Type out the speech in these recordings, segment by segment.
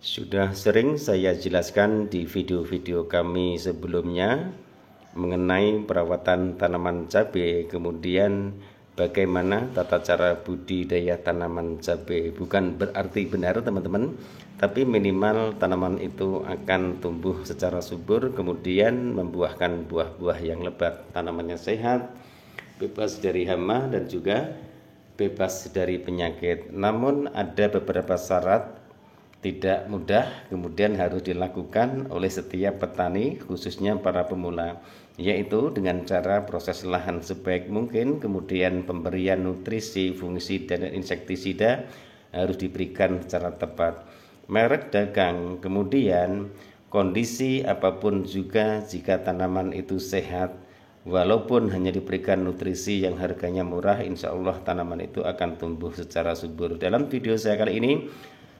Sudah sering saya jelaskan di video-video kami sebelumnya mengenai perawatan tanaman cabai, kemudian bagaimana tata cara budidaya tanaman cabai. Bukan berarti benar teman-teman, tapi minimal tanaman itu akan tumbuh secara subur, kemudian membuahkan buah-buah yang lebat. Tanamannya sehat, bebas dari hama dan juga bebas dari penyakit. Namun ada beberapa syarat tidak mudah, kemudian harus dilakukan oleh setiap petani, khususnya para pemula, yaitu dengan cara proses lahan sebaik mungkin, kemudian pemberian nutrisi, fungisida dan insektisida harus diberikan secara tepat, merek dagang, kemudian kondisi apapun juga jika tanaman itu sehat, walaupun hanya diberikan nutrisi yang harganya murah, insya Allah tanaman itu akan tumbuh secara subur. Dalam video saya kali ini,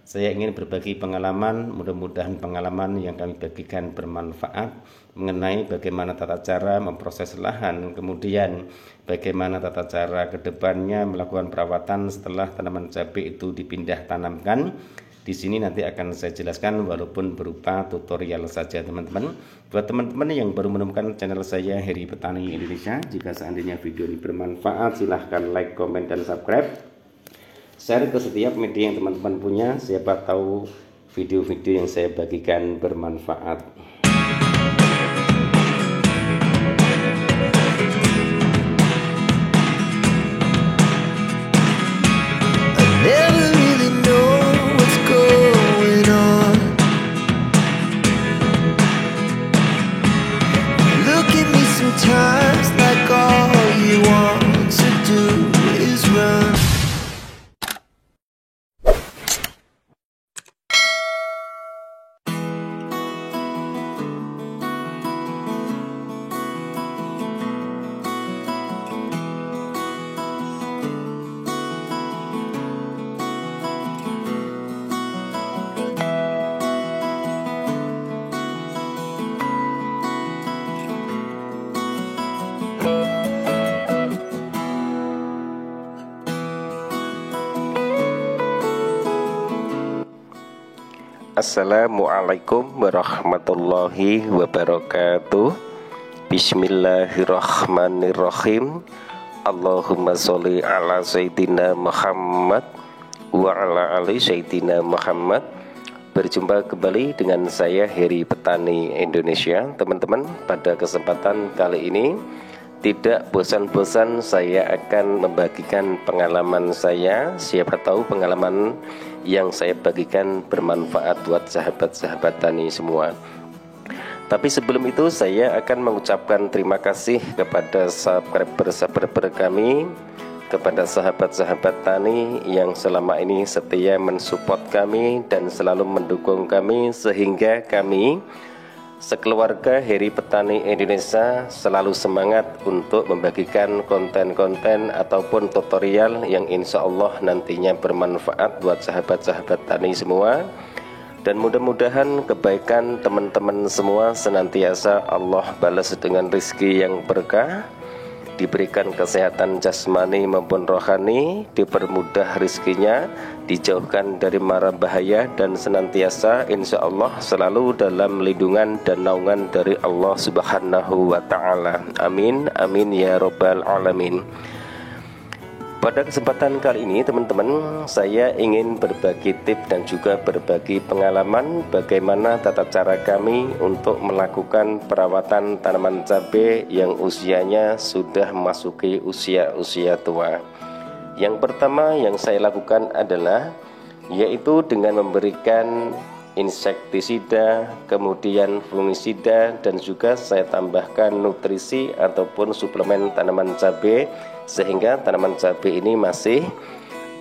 saya ingin berbagi pengalaman, mudah-mudahan pengalaman yang kami bagikan bermanfaat mengenai bagaimana tata cara memproses lahan, kemudian bagaimana tata cara kedepannya melakukan perawatan setelah tanaman cabai itu dipindah tanamkan. Di sini nanti akan saya jelaskan walaupun berupa tutorial saja teman-teman. Buat teman-teman yang baru menemukan channel saya Heri Petani Indonesia, jika seandainya video ini bermanfaat silahkan like, komen, dan subscribe. Share ke setiap media yang teman-teman punya, siapa tahu video-video yang saya bagikan bermanfaat. Assalamualaikum warahmatullahi wabarakatuh. Bismillahirrahmanirrahim. Allahumma sholli ala sayyidina Muhammad wa ala ali sayyidina Muhammad. Berjumpa kembali dengan saya Heri Petani Indonesia. Teman-teman, pada kesempatan kali ini tidak bosan-bosan saya akan membagikan pengalaman saya. Siapa tahu pengalaman yang saya bagikan bermanfaat buat sahabat-sahabat tani semua. Tapi sebelum itu saya akan mengucapkan terima kasih kepada subscriber kami, kepada sahabat-sahabat tani yang selama ini setia mensupport kami dan selalu mendukung kami, sehingga kami sekeluarga Heri Petani Indonesia selalu semangat untuk membagikan konten-konten ataupun tutorial yang insya Allah nantinya bermanfaat buat sahabat-sahabat tani semua. Dan mudah-mudahan kebaikan teman-teman semua senantiasa Allah balas dengan rezeki yang berkah, diberikan kesehatan jasmani maupun rohani, dipermudah rezekinya, dijauhkan dari mara bahaya, dan senantiasa insya Allah selalu dalam lindungan dan naungan dari Allah Subhanahu wa Ta'ala. Amin, amin ya Rabbal Alamin. Pada kesempatan kali ini teman-teman, saya ingin berbagi tips dan juga berbagi pengalaman bagaimana tata cara kami untuk melakukan perawatan tanaman cabai yang usianya sudah memasuki usia tua. Yang pertama yang saya lakukan adalah yaitu dengan memberikan insektisida, kemudian fungisida, dan juga saya tambahkan nutrisi ataupun suplemen tanaman cabai, sehingga tanaman cabai ini masih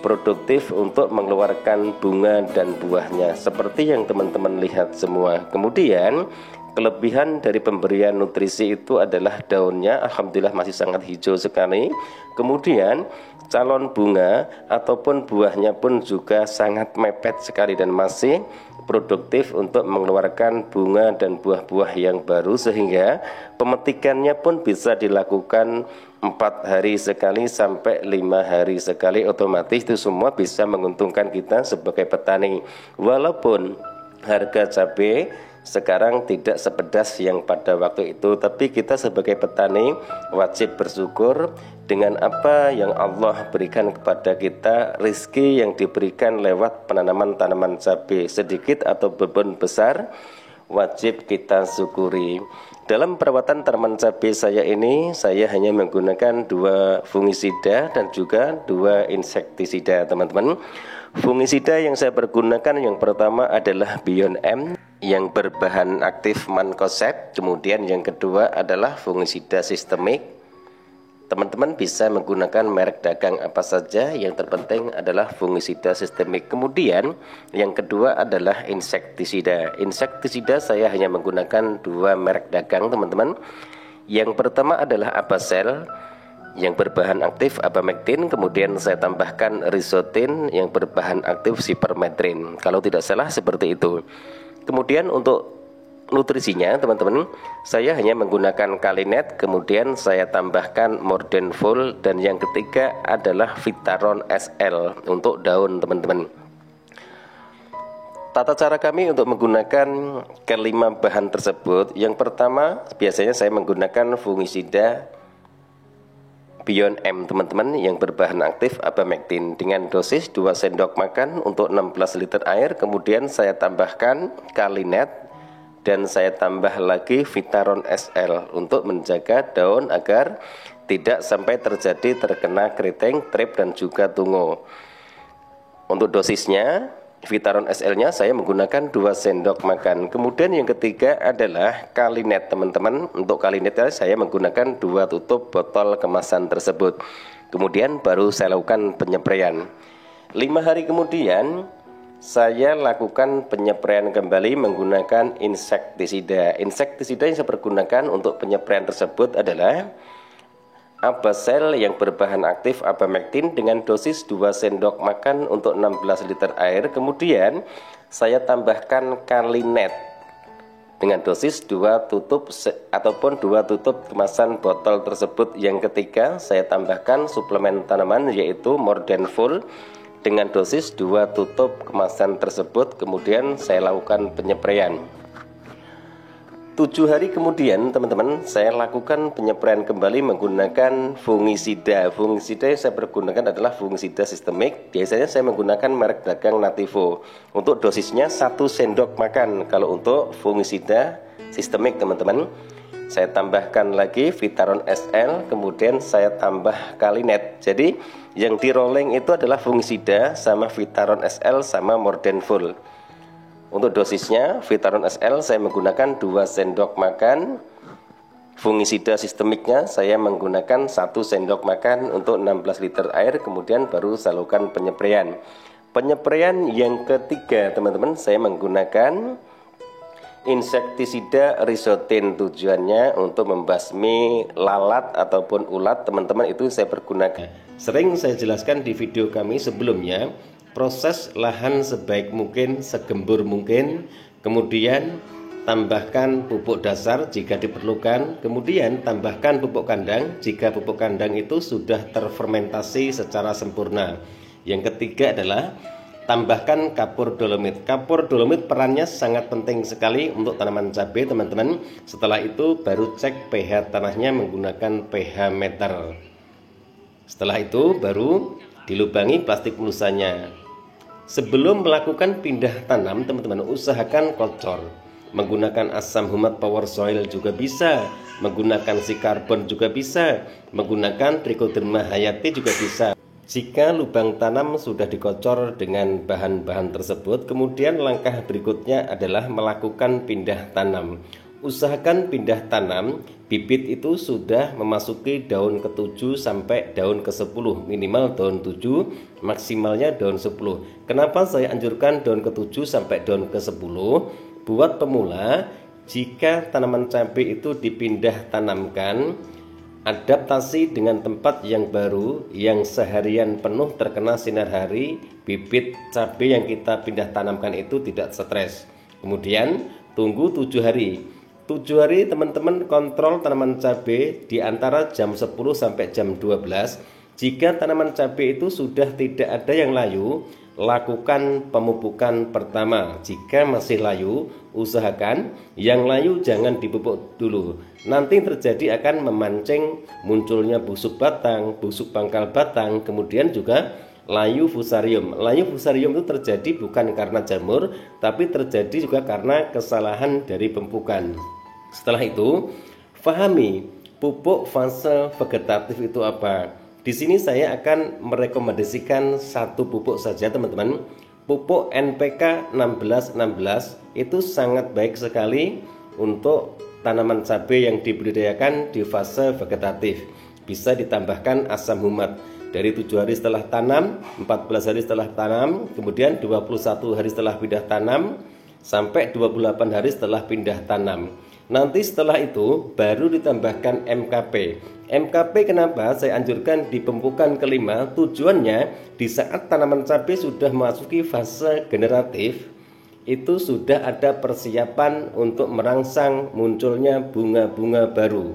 produktif untuk mengeluarkan bunga dan buahnya seperti yang teman-teman lihat semua. Kemudian kelebihan dari pemberian nutrisi itu adalah daunnya alhamdulillah masih sangat hijau sekali. Kemudian calon bunga ataupun buahnya pun juga sangat mepet sekali dan masih produktif untuk mengeluarkan bunga dan buah-buah yang baru, sehingga pemetikannya pun bisa dilakukan 4 hari sekali sampai 5 hari sekali. Otomatis itu semua bisa menguntungkan kita sebagai petani. Walaupun harga cabai sekarang tidak sepedas yang pada waktu itu, tapi kita sebagai petani wajib bersyukur dengan apa yang Allah berikan kepada kita, rezeki yang diberikan lewat penanaman tanaman cabai, sedikit ataupun besar wajib kita syukuri. Dalam perawatan tanaman cabai saya ini, saya hanya menggunakan 2 fungisida dan juga 2 insektisida, teman-teman. Fungisida yang saya pergunakan yang pertama adalah Beyond M yang berbahan aktif mancozeb, kemudian yang kedua adalah fungisida sistemik. Teman-teman bisa menggunakan merek dagang apa saja, yang terpenting adalah fungisida sistemik. Kemudian yang kedua adalah insektisida. Insektisida saya hanya menggunakan 2 merek dagang, teman-teman. Yang pertama adalah Abasel yang berbahan aktif abamectin, kemudian saya tambahkan Risotin yang berbahan aktif Cypermethrin, kalau tidak salah seperti itu. Kemudian untuk nutrisinya, teman-teman, saya hanya menggunakan Kalinet, kemudian saya tambahkan Mordenful, dan yang ketiga adalah Vitaron SL untuk daun, teman-teman. Tata cara kami untuk menggunakan kelima bahan tersebut, yang pertama biasanya saya menggunakan fungisida Beyond M, teman-teman, yang berbahan aktif abamectin dengan dosis 2 sendok makan untuk 16 liter air. Kemudian saya tambahkan Kalinet dan saya tambah lagi Vitaron SL untuk menjaga daun agar tidak sampai terkena keriting, trip dan juga tungo. Untuk dosisnya Vitaron SL-nya saya menggunakan 2 sendok makan. Kemudian yang ketiga adalah Kalinet, teman-teman. Untuk Kalinet saya menggunakan 2 tutup botol kemasan tersebut. Kemudian baru saya lakukan penyepraian. 5 hari kemudian saya lakukan penyepraian kembali menggunakan insektisida. Insektisida yang saya pergunakan untuk penyepraian tersebut adalah Abasel yang berbahan aktif abamectin dengan dosis 2 sendok makan untuk 16 liter air. Kemudian saya tambahkan Kalinet dengan dosis 2 tutup ataupun 2 tutup kemasan botol tersebut. Yang ketiga saya tambahkan suplemen tanaman yaitu Mordenful dengan dosis 2 tutup kemasan tersebut. Kemudian saya lakukan penyepraian. 7 hari kemudian, teman-teman, saya lakukan penyepraian kembali menggunakan fungisida. Fungisida yang saya pergunakan adalah fungisida sistemik. Biasanya saya menggunakan merek dagang Nativo. Untuk dosisnya 1 sendok makan. Kalau untuk fungisida sistemik, teman-teman, saya tambahkan lagi Vitaron SL, kemudian saya tambah Kalinet. Jadi yang di rolling itu adalah fungisida sama Vitaron SL sama Mordenful. Untuk dosisnya Vitaron SL saya menggunakan 2 sendok makan. Fungisida sistemiknya saya menggunakan 1 sendok makan untuk 16 liter air. Kemudian baru saya lakukan penyepraian. Penyepraian yang ketiga, teman-teman, saya menggunakan insektisida Risotin. Tujuannya untuk membasmi lalat ataupun ulat, teman-teman, itu saya pergunakan. Sering saya jelaskan di video kami sebelumnya, proses lahan sebaik mungkin, segembur mungkin, kemudian tambahkan pupuk dasar jika diperlukan, kemudian tambahkan pupuk kandang jika pupuk kandang itu sudah terfermentasi secara sempurna. Yang ketiga adalah tambahkan kapur dolomit. Kapur dolomit perannya sangat penting sekali untuk tanaman cabai, teman-teman. Setelah itu baru cek pH tanahnya menggunakan pH meter. Setelah itu baru dilubangi plastik mulusanya. Sebelum melakukan pindah tanam, teman-teman, usahakan kocor. Menggunakan asam humat power soil juga bisa, menggunakan si karbon juga bisa, menggunakan trichoderma hayati juga bisa. Jika lubang tanam sudah dikocor dengan bahan-bahan tersebut, kemudian langkah berikutnya adalah melakukan pindah tanam. Usahakan pindah tanam, bibit itu sudah memasuki daun ke-7 sampai daun ke-10, minimal daun 7, maksimalnya daun 10. Kenapa saya anjurkan daun ke-7 sampai daun ke-10? Buat pemula, jika tanaman cabai itu dipindah tanamkan, adaptasi dengan tempat yang baru yang seharian penuh terkena sinar hari, bibit cabai yang kita pindah tanamkan itu tidak stres. Kemudian tunggu 7 hari. 7 hari, teman-teman, kontrol tanaman cabai di antara jam 10 sampai jam 12. Jika tanaman cabai itu sudah tidak ada yang layu, lakukan pemupukan pertama. Jika masih layu, usahakan yang layu jangan dipupuk dulu. Nanti terjadi akan memancing munculnya busuk batang, busuk pangkal batang, kemudian juga layu fusarium. Layu fusarium itu terjadi bukan karena jamur, tapi terjadi juga karena kesalahan dari pemupukan. Setelah itu, pahami pupuk fase vegetatif itu apa. Di sini saya akan merekomendasikan satu pupuk saja teman-teman. Pupuk NPK 1616 itu sangat baik sekali untuk tanaman cabai yang dibudidayakan di fase vegetatif. Bisa ditambahkan asam humat dari 7 hari setelah tanam, 14 hari setelah tanam, kemudian 21 hari setelah pindah tanam, sampai 28 hari setelah pindah tanam. Nanti setelah itu baru ditambahkan MKP. MKP kenapa saya anjurkan di pemupukan kelima? Tujuannya di saat tanaman cabai sudah memasuki fase generatif, itu sudah ada persiapan untuk merangsang munculnya bunga-bunga baru.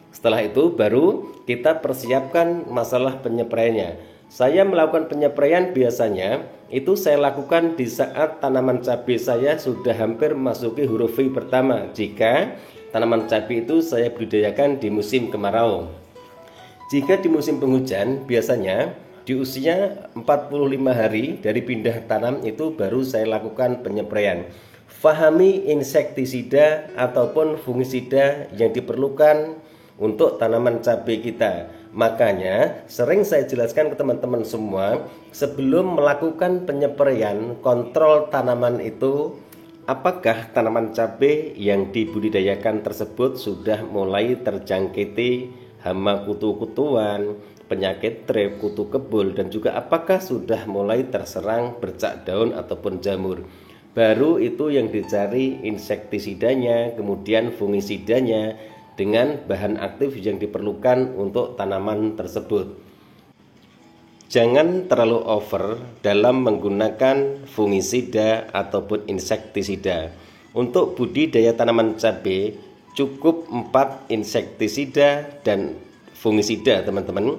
Setelah itu baru kita persiapkan masalah penyepraiannya. Saya melakukan penyepraian biasanya itu saya lakukan di saat tanaman cabai saya sudah hampir memasuki huruf V pertama. Jika tanaman cabai itu saya budidayakan di musim kemarau. Jika di musim penghujan biasanya di usia 45 hari dari pindah tanam itu baru saya lakukan penyepraian. Fahami insektisida ataupun fungisida yang diperlukan untuk tanaman cabai kita. Makanya sering saya jelaskan ke teman-teman semua, sebelum melakukan penyepraian, kontrol tanaman itu apakah tanaman cabai yang dibudidayakan tersebut sudah mulai terjangkiti hama kutu-kutuan, penyakit trip, kutu kebul, dan juga apakah sudah mulai terserang bercak daun ataupun jamur. Baru itu yang dicari insektisidanya, kemudian fungisidanya dengan bahan aktif yang diperlukan untuk tanaman tersebut. Jangan terlalu over dalam menggunakan fungisida ataupun insektisida. Untuk budidaya tanaman cabai cukup 4 insektisida dan fungisida teman-teman.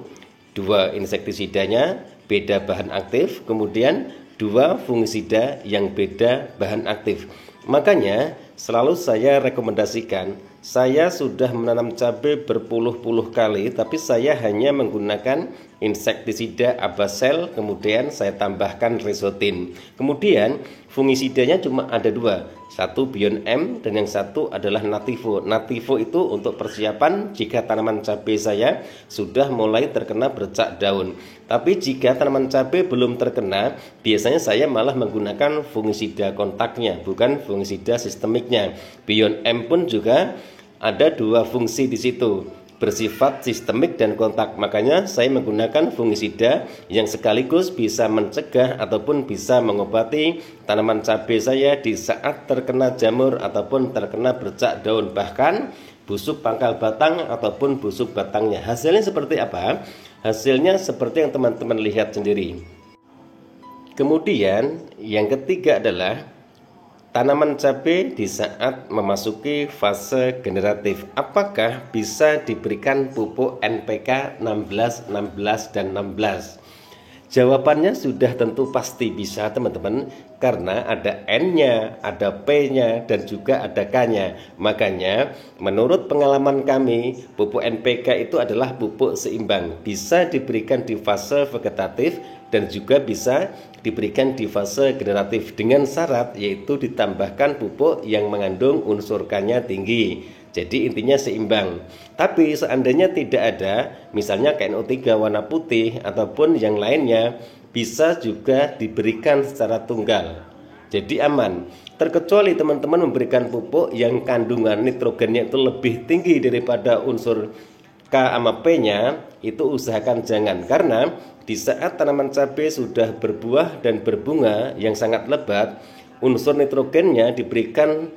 2 insektisidanya beda bahan aktif, kemudian 2 fungisida yang beda bahan aktif. Makanya selalu saya rekomendasikan, saya sudah menanam cabai berpuluh-puluh kali, tapi saya hanya menggunakan insektisida Abasel, kemudian saya tambahkan Resotin. Kemudian fungisidanya cuma ada 2, satu Bion M dan yang satu adalah Nativo. Nativo itu untuk persiapan jika tanaman cabai saya sudah mulai terkena bercak daun. Tapi jika tanaman cabai belum terkena, biasanya saya malah menggunakan fungisida kontaknya, bukan fungisida sistemiknya. Bion M pun juga ada 2 fungsi di situ, bersifat sistemik dan kontak. Makanya saya menggunakan fungisida yang sekaligus bisa mencegah ataupun bisa mengobati tanaman cabai saya di saat terkena jamur ataupun terkena bercak daun, bahkan busuk pangkal batang ataupun busuk batangnya. Hasilnya seperti apa? Hasilnya seperti yang teman-teman lihat sendiri. Kemudian yang ketiga adalah tanaman cabai di saat memasuki fase generatif. Apakah bisa diberikan pupuk NPK 16, 16, dan 16? Jawabannya sudah tentu pasti bisa teman-teman, karena ada N-nya, ada P-nya, dan juga ada K-nya. Makanya menurut pengalaman kami, pupuk NPK itu adalah pupuk seimbang. Bisa diberikan di fase vegetatif dan juga bisa diberikan di fase generatif dengan syarat yaitu ditambahkan pupuk yang mengandung unsur K-nya tinggi. Jadi intinya seimbang. Tapi seandainya tidak ada, misalnya KNO3 warna putih ataupun yang lainnya, bisa juga diberikan secara tunggal. Jadi aman. Terkecuali teman-teman memberikan pupuk yang kandungan nitrogennya itu lebih tinggi daripada unsur K sama P-nya, itu usahakan jangan. Karena di saat tanaman cabai sudah berbuah dan berbunga yang sangat lebat, unsur nitrogennya diberikan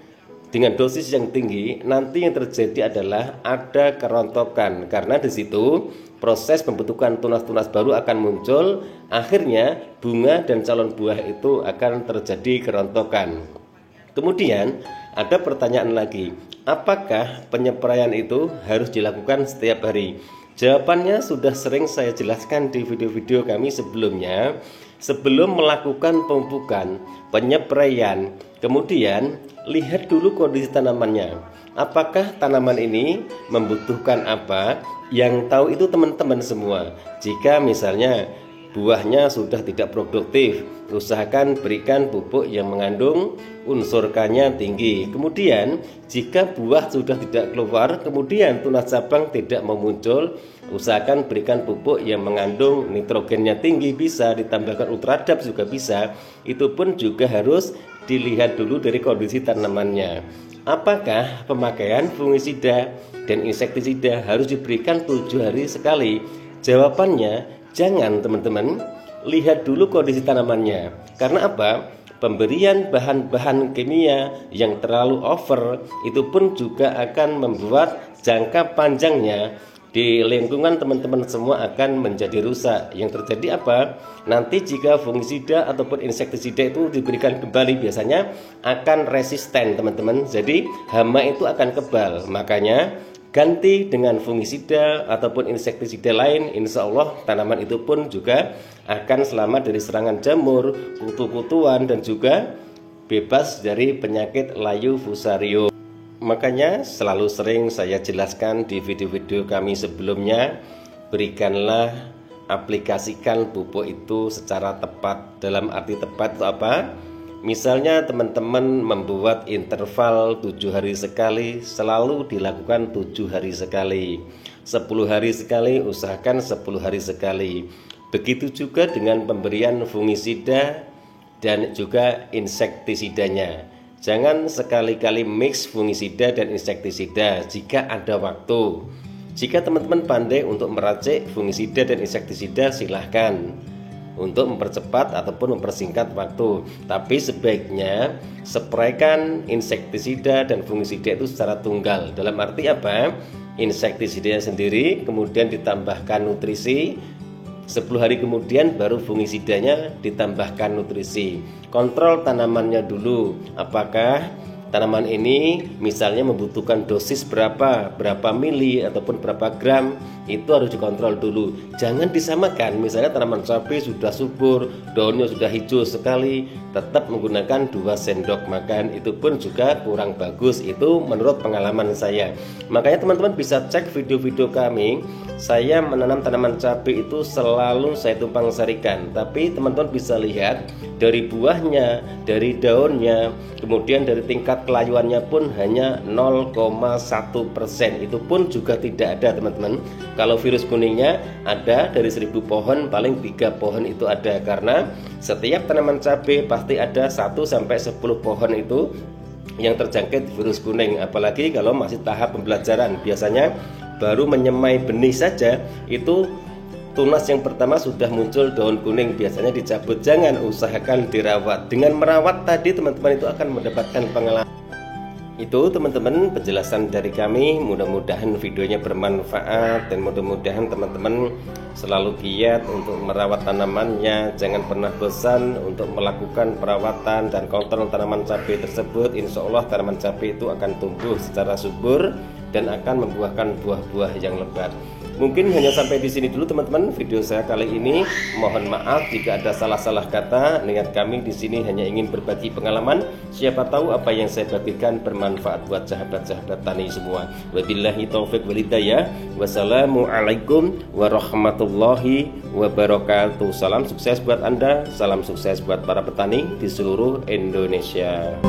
dengan dosis yang tinggi, nanti yang terjadi adalah ada kerontokan, karena di situ proses pembentukan tunas-tunas baru akan muncul, akhirnya bunga dan calon buah itu akan terjadi kerontokan. Kemudian ada pertanyaan lagi, apakah penyepraian itu harus dilakukan setiap hari? Jawabannya sudah sering saya jelaskan di video-video kami sebelumnya. sebelum melakukan pemupukan, penyepraian, kemudian lihat dulu kondisi tanamannya. Apakah tanaman ini membutuhkan apa? Yang tahu itu teman-teman semua. Jika misalnya buahnya sudah tidak produktif, usahakan berikan pupuk yang mengandung unsur K-nya tinggi. Kemudian jika buah sudah tidak keluar, kemudian tunas cabang tidak memuncul, usahakan berikan pupuk yang mengandung nitrogennya tinggi, bisa ditambahkan ultradap juga bisa. Itu pun juga harus dilihat dulu dari kondisi tanamannya. Apakah pemakaian fungisida dan insektisida harus diberikan 7 hari sekali? Jawabannya jangan, teman-teman. Lihat dulu kondisi tanamannya. Karena apa? Pemberian bahan-bahan kimia yang terlalu over itu pun juga akan membuat jangka panjangnya di lingkungan teman-teman semua akan menjadi rusak. Yang terjadi apa? Nanti jika fungisida ataupun insektisida itu diberikan kembali, biasanya akan resisten, teman-teman. Jadi hama itu akan kebal. Makanya ganti dengan fungisida ataupun insektisida lain, insya Allah tanaman itu pun juga akan selamat dari serangan jamur, kutu-kutuan, dan juga bebas dari penyakit layu fusarium. Makanya selalu sering saya jelaskan di video-video kami sebelumnya, berikanlah, aplikasikan pupuk itu secara tepat. Dalam arti tepat itu apa? Misalnya teman-teman membuat interval 7 hari sekali, selalu dilakukan 7 hari sekali. 10 hari sekali, usahakan 10 hari sekali. Begitu juga dengan pemberian fungisida dan juga insektisidanya. Jangan sekali-kali mix fungisida dan insektisida jika ada waktu. Jika teman-teman pandai untuk meracik fungisida dan insektisida, silahkan untuk mempercepat ataupun mempersingkat waktu. Tapi sebaiknya spraykan insektisida dan fungisida itu secara tunggal. Dalam arti apa? Insektisidanya sendiri, kemudian ditambahkan nutrisi. 10 hari kemudian baru fungisidanya ditambahkan nutrisi. Kontrol tanamannya dulu. Apakah tanaman ini misalnya membutuhkan dosis berapa mili ataupun berapa gram, itu harus dikontrol dulu. Jangan disamakan. Misalnya tanaman cabai sudah subur, daunnya sudah hijau sekali, tetap menggunakan 2 sendok makan, itu pun juga kurang bagus. Itu menurut pengalaman saya. Makanya teman-teman bisa cek video-video kami. Saya menanam tanaman cabai itu selalu saya tumpang sarikan. Tapi teman-teman bisa lihat dari buahnya, dari daunnya, kemudian dari tingkat kelayuannya pun hanya 0,1%. Itu pun juga tidak ada, teman-teman. Kalau virus kuningnya ada dari 1000 pohon, paling 3 pohon itu ada. Karena setiap tanaman cabai pasti ada 1-10 pohon itu yang terjangkit virus kuning. Apalagi kalau masih tahap pembelajaran, biasanya baru menyemai benih saja itu tunas yang pertama sudah muncul daun kuning, biasanya dicabut. Jangan, usahakan dirawat. Dengan merawat tadi teman-teman itu akan mendapatkan pengalaman. Itu teman-teman penjelasan dari kami. Mudah-mudahan videonya bermanfaat dan mudah-mudahan teman-teman selalu giat untuk merawat tanamannya. Jangan pernah bosan untuk melakukan perawatan dan kontrol tanaman cabai tersebut. Insya Allah tanaman cabai itu akan tumbuh secara subur dan akan membuahkan buah-buah yang lebat. Mungkin hanya sampai di sini dulu teman-teman video saya kali ini. Mohon maaf jika ada salah-salah kata. Niat kami di sini hanya ingin berbagi pengalaman. Siapa tahu apa yang saya bagikan bermanfaat buat sahabat-sahabat tani semua. Wabillahi taufiq wal hidayah. Wassalamualaikum warahmatullahi wabarakatuh. Salam sukses buat Anda. Salam sukses buat para petani di seluruh Indonesia.